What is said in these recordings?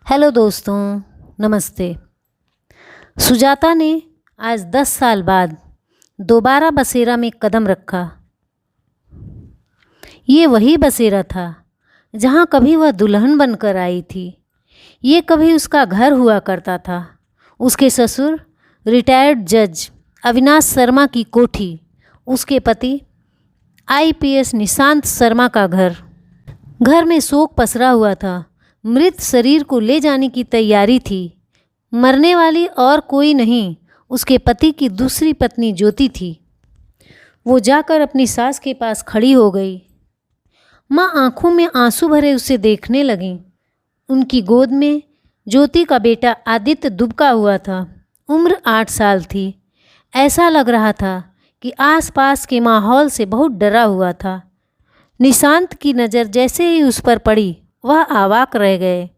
Hello दोस्तों, नमस्ते। सुजाता ने आज 10 साल बाद दोबारा बसेरा में कदम रखा। ये वही बसेरा था जहाँ कभी वह दुल्हन बनकर आई थी। ये कभी उसका घर हुआ करता था। उसके ससुर रिटायर्ड जज अविनाश शर्मा की कोठी, उसके पति आईपीएस निशांत शर्मा का घर। घर में शोक पसरा हुआ था। मृत शरीर को ले जाने की तैयारी थी। मरने वाली और कोई नहीं, उसके पति की दूसरी पत्नी ज्योति थी। वो जाकर अपनी सास के पास खड़ी हो गई। माँ आंखों में आंसू भरे उसे देखने लगीं। उनकी गोद में ज्योति का बेटा आदित्य दुबका हुआ था। उम्र 8 साल थी। ऐसा लग रहा था कि आसपास के माहौल से बहुत डरा हुआ था। निशांत की नज़र जैसे ही उस पर पड़ी, वह अवाक रह गए।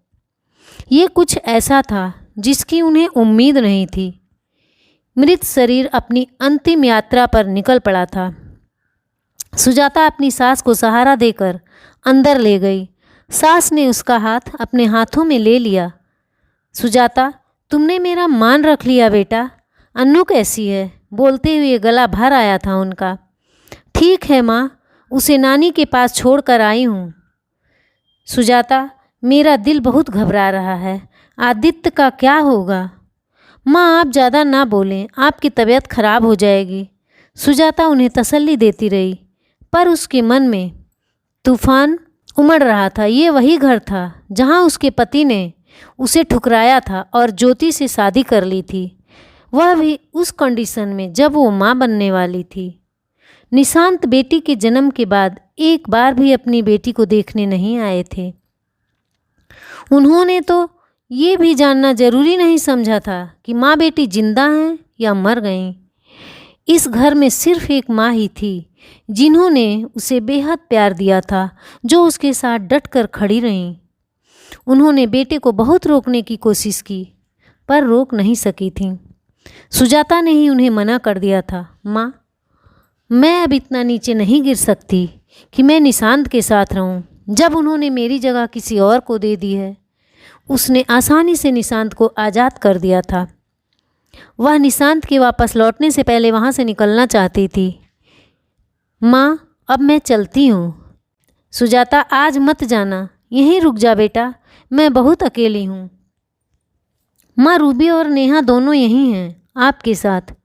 ये कुछ ऐसा था जिसकी उन्हें उम्मीद नहीं थी। मृत शरीर अपनी अंतिम यात्रा पर निकल पड़ा था। सुजाता अपनी सास को सहारा देकर अंदर ले गई। सास ने उसका हाथ अपने हाथों में ले लिया। सुजाता, तुमने मेरा मान रख लिया बेटा। अन्नू कैसी है? बोलते हुए गला भर आया था उनका। ठीक है माँ, उसे नानी के पास छोड़ कर आई हूँ। सुजाता, मेरा दिल बहुत घबरा रहा है। आदित्य का क्या होगा? माँ, आप ज़्यादा ना बोलें, आपकी तबीयत खराब हो जाएगी। सुजाता उन्हें तसल्ली देती रही, पर उसके मन में तूफान उमड़ रहा था। ये वही घर था जहाँ उसके पति ने उसे ठुकराया था और ज्योति से शादी कर ली थी, वह भी उस कंडीशन में जब वो माँ बनने वाली थी। निशांत बेटी के जन्म के बाद एक बार भी अपनी बेटी को देखने नहीं आए थे। उन्होंने तो ये भी जानना जरूरी नहीं समझा था कि माँ बेटी जिंदा हैं या मर गईं। इस घर में सिर्फ एक माँ ही थी जिन्होंने उसे बेहद प्यार दिया था, जो उसके साथ डट कर खड़ी रहीं। उन्होंने बेटे को बहुत रोकने की कोशिश की, पर रोक नहीं सकी थीं। सुजाता ने ही उन्हें मना कर दिया था। माँ, मैं अब इतना नीचे नहीं गिर सकती कि मैं निशांत के साथ रहूं, जब उन्होंने मेरी जगह किसी और को दे दी है। उसने आसानी से निशांत को आज़ाद कर दिया था। वह निशांत के वापस लौटने से पहले वहाँ से निकलना चाहती थी। माँ, अब मैं चलती हूँ। सुजाता, आज मत जाना, यहीं रुक जा बेटा, मैं बहुत अकेली हूँ। माँ, रूबी और नेहा दोनों यहीं हैं आपके साथ।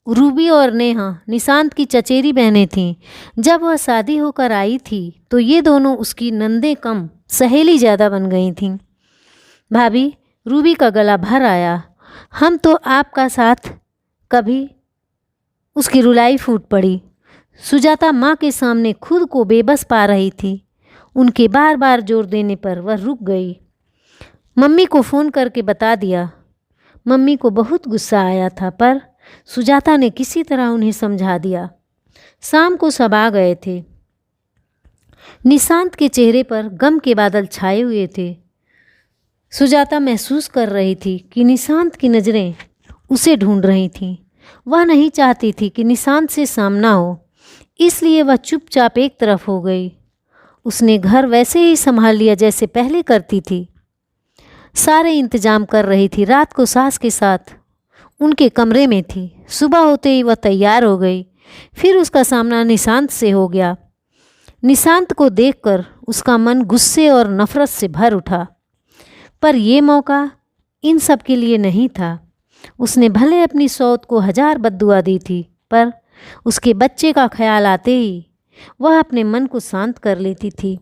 रूबी और नेहा निशांत की चचेरी बहनें थीं। जब वह शादी होकर आई थी तो ये दोनों उसकी नंदे कम सहेली ज़्यादा बन गई थीं। भाभी, रूबी का गला भर आया। हम तो आपका साथ कभी। उसकी रुलाई फूट पड़ी। सुजाता माँ के सामने खुद को बेबस पा रही थी। उनके बार बार जोर देने पर वह रुक गई। मम्मी को फ़ोन करके बता दिया। मम्मी को बहुत गुस्सा आया था, पर सुजाता ने किसी तरह उन्हें समझा दिया। शाम को सब आ गए थे। निशांत के चेहरे पर गम के बादल छाए हुए थे। सुजाता महसूस कर रही थी कि निशांत की नज़रें उसे ढूंढ रही थीं। वह नहीं चाहती थी कि निशांत से सामना हो, इसलिए वह चुपचाप एक तरफ हो गई। उसने घर वैसे ही संभाल लिया जैसे पहले करती थी। सारे इंतजाम कर रही थी। रात को सास के साथ उनके कमरे में थी। सुबह होते ही वह तैयार हो गई। फिर उसका सामना निशांत से हो गया। निशांत को देखकर उसका मन गुस्से और नफरत से भर उठा, पर यह मौका इन सब के लिए नहीं था। उसने भले अपनी सौत को 1000 बद्दुआ दी थी, पर उसके बच्चे का ख्याल आते ही वह अपने मन को शांत कर लेती थी।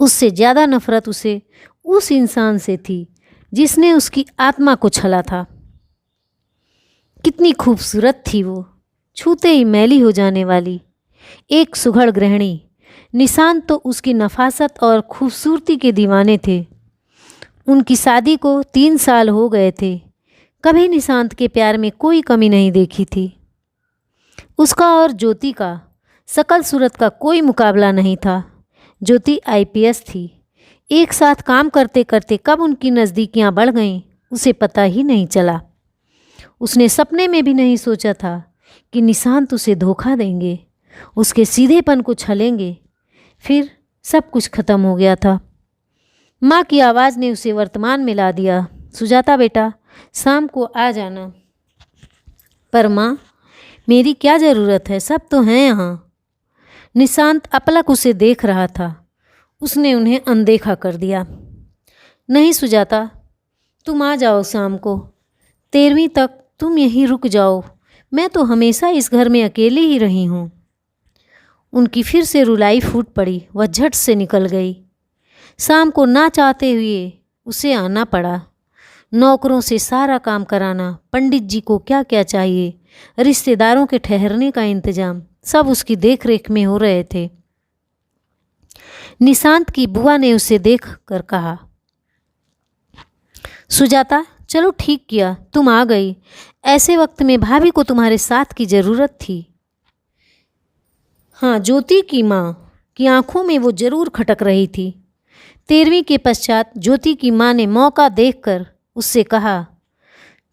उससे ज़्यादा नफरत उसे उस इंसान से थी जिसने उसकी आत्मा को छला था। कितनी खूबसूरत थी वो, छूते ही मैली हो जाने वाली एक सुघड़ गृहिणी। निशांत तो उसकी नफासत और खूबसूरती के दीवाने थे। उनकी शादी को 3 साल हो गए थे। कभी निशांत के प्यार में कोई कमी नहीं देखी थी। उसका और ज्योति का शकल सूरत का कोई मुकाबला नहीं था। ज्योति आईपीएस थी। एक साथ काम करते करते कब उनकी नज़दीकियां बढ़ गईं, उसे पता ही नहीं चला। उसने सपने में भी नहीं सोचा था कि निशांत उसे धोखा देंगे, उसके सीधेपन को छलेंगे। फिर सब कुछ खत्म हो गया था। माँ की आवाज़ ने उसे वर्तमान में ला दिया। सुजाता बेटा, शाम को आ जाना। पर माँ, मेरी क्या ज़रूरत है, सब तो हैं यहाँ। निशांत अपलक उसे देख रहा था। उसने उन्हें अनदेखा कर दिया। नहीं सुजाता, तुम आ जाओ शाम को। 13वीं तक तुम यहीं रुक जाओ। मैं तो हमेशा इस घर में अकेली ही रही हूँ। उनकी फिर से रुलाई फूट पड़ी। वह झट से निकल गई। शाम को ना चाहते हुए उसे आना पड़ा। नौकरों से सारा काम कराना, पंडित जी को क्या क्या चाहिए, रिश्तेदारों के ठहरने का इंतजाम, सब उसकी देखरेख में हो रहे थे। निशांत की बुआ ने उसे देख कर कहा, सुजाता चलो ठीक किया तुम आ गई। ऐसे वक्त में भाभी को तुम्हारे साथ की ज़रूरत थी। हाँ, ज्योति की माँ की आंखों में वो जरूर खटक रही थी। 13वीं के पश्चात ज्योति की माँ ने मौका देखकर उससे कहा,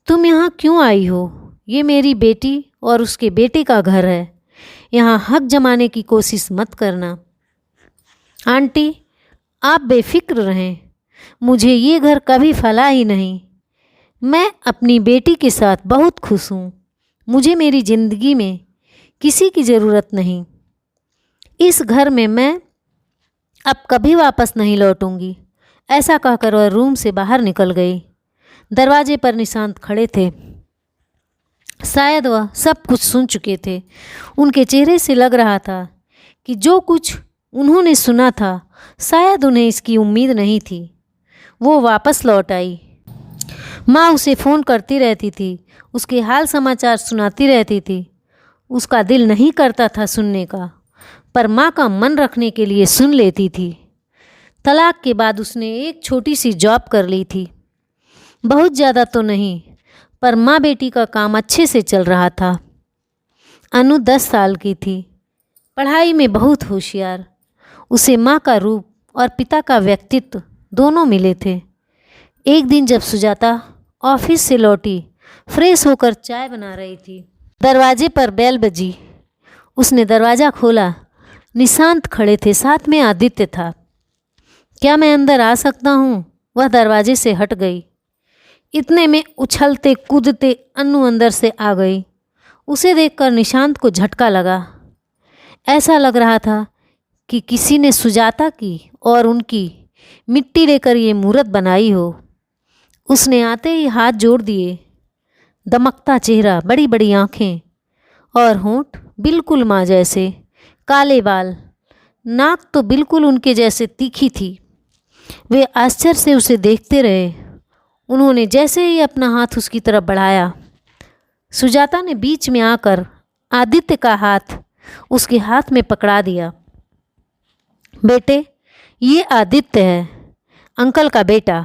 तुम यहाँ क्यों आई हो? ये मेरी बेटी और उसके बेटे का घर है। यहाँ हक जमाने की कोशिश मत करना। आंटी, आप बेफिक्र रहें। मुझे ये घर कभी फला ही नहीं। मैं अपनी बेटी के साथ बहुत खुश हूँ। मुझे मेरी ज़िंदगी में किसी की ज़रूरत नहीं। इस घर में मैं अब कभी वापस नहीं लौटूंगी। ऐसा कहकर वह रूम से बाहर निकल गई। दरवाजे पर निशांत खड़े थे। शायद वह सब कुछ सुन चुके थे। उनके चेहरे से लग रहा था कि जो कुछ उन्होंने सुना था शायद उन्हें इसकी उम्मीद नहीं थी। वो वापस लौट आई। माँ उसे फ़ोन करती रहती थी, उसके हाल समाचार सुनाती रहती थी। उसका दिल नहीं करता था सुनने का, पर माँ का मन रखने के लिए सुन लेती थी। तलाक के बाद उसने एक छोटी सी जॉब कर ली थी। बहुत ज़्यादा तो नहीं, पर माँ बेटी का काम अच्छे से चल रहा था। अनु 10 साल की थी, पढ़ाई में बहुत होशियार। उसे माँ का रूप और पिता का व्यक्तित्व दोनों मिले थे। एक दिन जब सुजाता ऑफिस से लौटी, फ्रेश होकर चाय बना रही थी, दरवाजे पर बेल बजी। उसने दरवाज़ा खोला। निशांत खड़े थे, साथ में आदित्य था। क्या मैं अंदर आ सकता हूँ? वह दरवाजे से हट गई। इतने में उछलते कूदते अनु अंदर से आ गई। उसे देखकर निशांत को झटका लगा। ऐसा लग रहा था कि किसी ने सुजाता की और उनकी मिट्टी लेकर ये मूर्त बनाई हो। उसने आते ही हाथ जोड़ दिए। दमकता चेहरा, बड़ी बड़ी आँखें और होंठ बिल्कुल माँ जैसे, काले बाल, नाक तो बिल्कुल उनके जैसे तीखी थी। वे आश्चर्य से उसे देखते रहे। उन्होंने जैसे ही अपना हाथ उसकी तरफ बढ़ाया, सुजाता ने बीच में आकर आदित्य का हाथ उसके हाथ में पकड़ा दिया। बेटे, ये आदित्य है, अंकल का बेटा।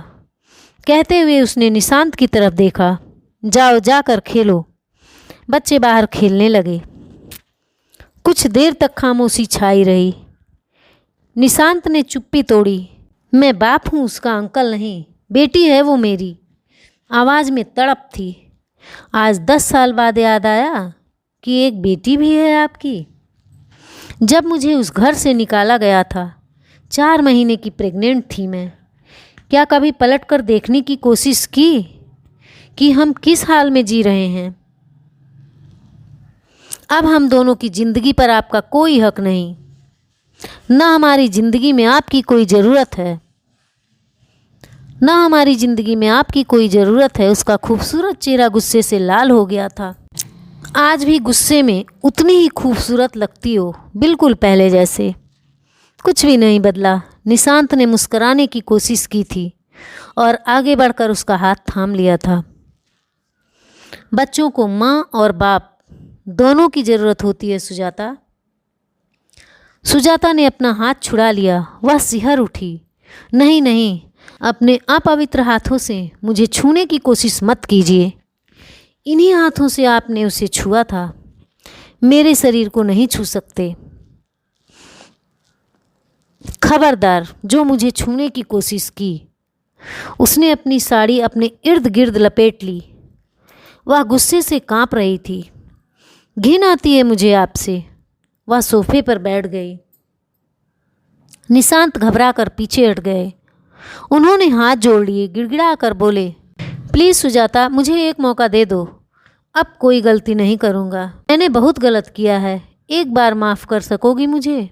कहते हुए उसने निशांत की तरफ देखा। जाओ, जाकर खेलो। बच्चे बाहर खेलने लगे। कुछ देर तक खामोशी छाई रही। निशांत ने चुप्पी तोड़ी। मैं बाप हूँ उसका, अंकल नहीं। बेटी है वो मेरी। आवाज़ में तड़प थी। आज 10 साल बाद याद आया कि एक बेटी भी है आपकी। जब मुझे उस घर से निकाला गया था, 4 महीने की प्रेग्नेंट थी मैं। क्या कभी पलट कर देखने की कोशिश की कि हम किस हाल में जी रहे हैं? अब हम दोनों की ज़िंदगी पर आपका कोई हक नहीं, न हमारी ज़िंदगी में आपकी कोई ज़रूरत है, न हमारी ज़िंदगी में आपकी कोई ज़रूरत है। उसका खूबसूरत चेहरा गुस्से से लाल हो गया था। आज भी गुस्से में उतनी ही खूबसूरत लगती हो, बिल्कुल पहले जैसे। कुछ भी नहीं बदला। निशांत ने मुस्कुराने की कोशिश की थी और आगे बढ़कर उसका हाथ थाम लिया था। बच्चों को माँ और बाप दोनों की ज़रूरत होती है सुजाता। सुजाता ने अपना हाथ छुड़ा लिया। वह सिहर उठी। नहीं नहीं, अपने अपवित्र हाथों से मुझे छूने की कोशिश मत कीजिए। इन्हीं हाथों से आपने उसे छुआ था। मेरे शरीर को नहीं छू सकते। खबरदार, जो मुझे छूने की कोशिश की। उसने अपनी साड़ी अपने इर्द गिर्द लपेट ली। वह गुस्से से कांप रही थी। घिन आती है मुझे आपसे। वह सोफे पर बैठ गई। निशांत घबरा कर पीछे हट गए। उन्होंने हाथ जोड़ लिए, गिड़गिड़ा कर बोले, प्लीज़ सुजाता, मुझे एक मौका दे दो। अब कोई गलती नहीं करूँगा। मैंने बहुत गलत किया है, एक बार माफ़ कर सकोगी मुझे?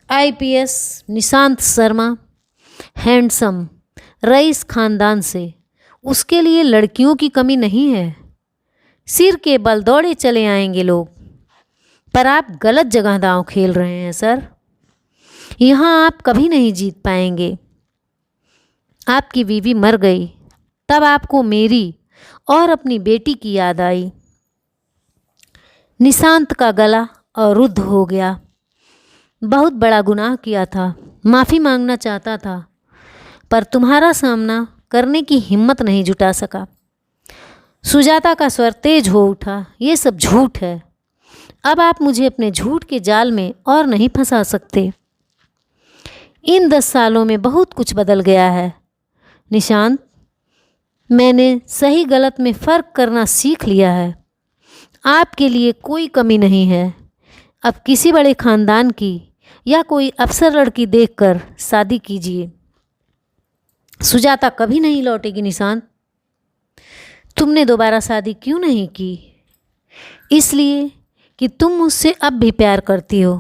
IPS Nishant Sharma, handsome, rice खानदान से, उसके लिए लड़कियों की कमी नहीं है। सिर के बल दौड़े चले आएंगे लोग। पर आप गलत जगह दांव खेल रहे हैं सर। यहाँ आप कभी नहीं जीत पाएंगे। आपकी बीवी मर गई, तब आपको मेरी और अपनी बेटी की याद आई। निशांत का गला अवरुद्ध हो गया। बहुत बड़ा गुनाह किया था, माफ़ी मांगना चाहता था, पर तुम्हारा सामना करने की हिम्मत नहीं जुटा सका। सुजाता का स्वर तेज हो उठा, ये सब झूठ है। अब आप मुझे अपने झूठ के जाल में और नहीं फंसा सकते। इन 10 सालों में बहुत कुछ बदल गया है निशांत। मैंने सही गलत में फ़र्क करना सीख लिया है। आपके लिए कोई कमी नहीं है। अब किसी बड़े ख़ानदान की या कोई अफसर लड़की देखकर शादी कीजिए। सुजाता कभी नहीं लौटेगी निशांत। तुमने दोबारा शादी क्यों नहीं की? इसलिए कि तुम मुझसे अब भी प्यार करती हो।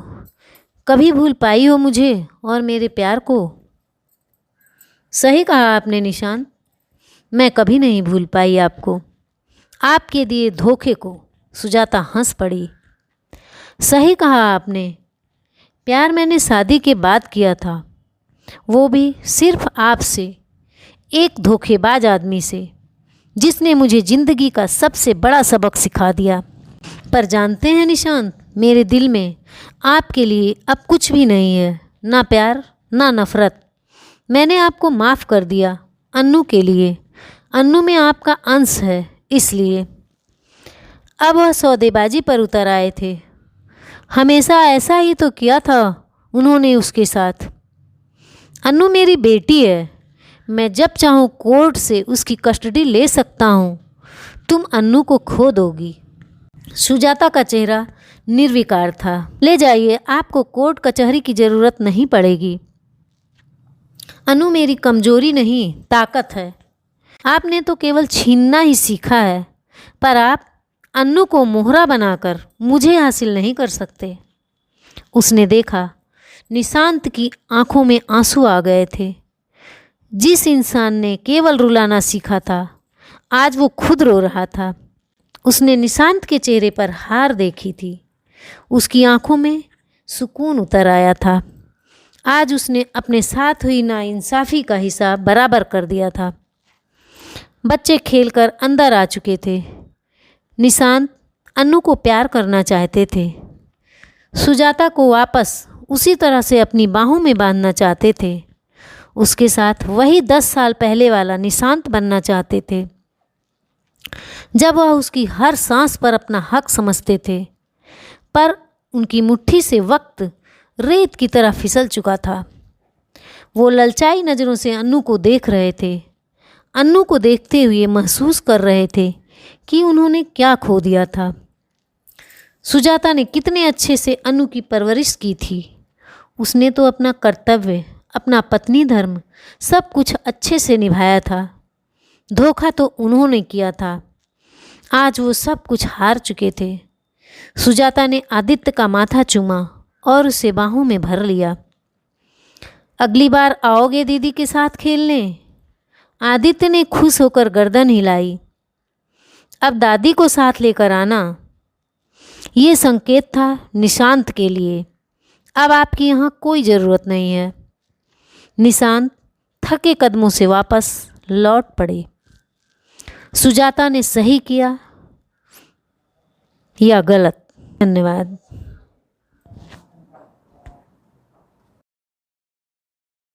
कभी भूल पाई हो मुझे और मेरे प्यार को? सही कहा आपने निशांत, मैं कभी नहीं भूल पाई आपको, आपके दिए धोखे को। सुजाता हंस पड़ी। सही कहा आपने, प्यार मैंने शादी के बाद किया था, वो भी सिर्फ आपसे, एक धोखेबाज आदमी से, जिसने मुझे ज़िंदगी का सबसे बड़ा सबक सिखा दिया। पर जानते हैं निशांत, मेरे दिल में आपके लिए अब कुछ भी नहीं है, ना प्यार ना नफ़रत। मैंने आपको माफ़ कर दिया अन्नू के लिए। अन्नू में आपका अंश है, इसलिए। अब वह सौदेबाजी पर उतर आए थे। हमेशा ऐसा ही तो किया था उन्होंने उसके साथ। अन्नू मेरी बेटी है, मैं जब चाहूँ कोर्ट से उसकी कस्टडी ले सकता हूँ। तुम अन्नू को खो दोगी। सुजाता का चेहरा निर्विकार था। ले जाइए, आपको कोर्ट कचहरी की ज़रूरत नहीं पड़ेगी। अनु मेरी कमजोरी नहीं, ताकत है। आपने तो केवल छीनना ही सीखा है, पर आप अन्नू को मोहरा बनाकर मुझे हासिल नहीं कर सकते। उसने देखा, निशांत की आंखों में आंसू आ गए थे। जिस इंसान ने केवल रुलाना सीखा था, आज वो खुद रो रहा था। उसने निशांत के चेहरे पर हार देखी थी। उसकी आंखों में सुकून उतर आया था। आज उसने अपने साथ हुई नाइंसाफ़ी का हिसाब बराबर कर दिया था। बच्चे खेलकर अंदर आ चुके थे। निशांत अन्नू को प्यार करना चाहते थे। सुजाता को वापस उसी तरह से अपनी बाहों में बांधना चाहते थे। उसके साथ वही 10 साल पहले वाला निशांत बनना चाहते थे, जब वह उसकी हर सांस पर अपना हक समझते थे। पर उनकी मुट्ठी से वक्त रेत की तरह फिसल चुका था। वो ललचाई नज़रों से अन्नू को देख रहे थे। अन्नू को देखते हुए महसूस कर रहे थे कि उन्होंने क्या खो दिया था। सुजाता ने कितने अच्छे से अन्नू की परवरिश की थी। उसने तो अपना कर्तव्य, अपना पत्नी धर्म सब कुछ अच्छे से निभाया था। धोखा तो उन्होंने किया था। आज वो सब कुछ हार चुके थे। सुजाता ने आदित्य का माथा चूमा और उसे बाहों में भर लिया। अगली बार आओगे दीदी के साथ खेलने? आदित्य ने खुश होकर गर्दन हिलाई। अब दादी को साथ लेकर आना। ये संकेत था निशांत के लिए। अब आपकी यहाँ कोई ज़रूरत नहीं है। निशांत थके कदमों से वापस लौट पड़े। सुजाता ने सही किया या गलत? धन्यवाद।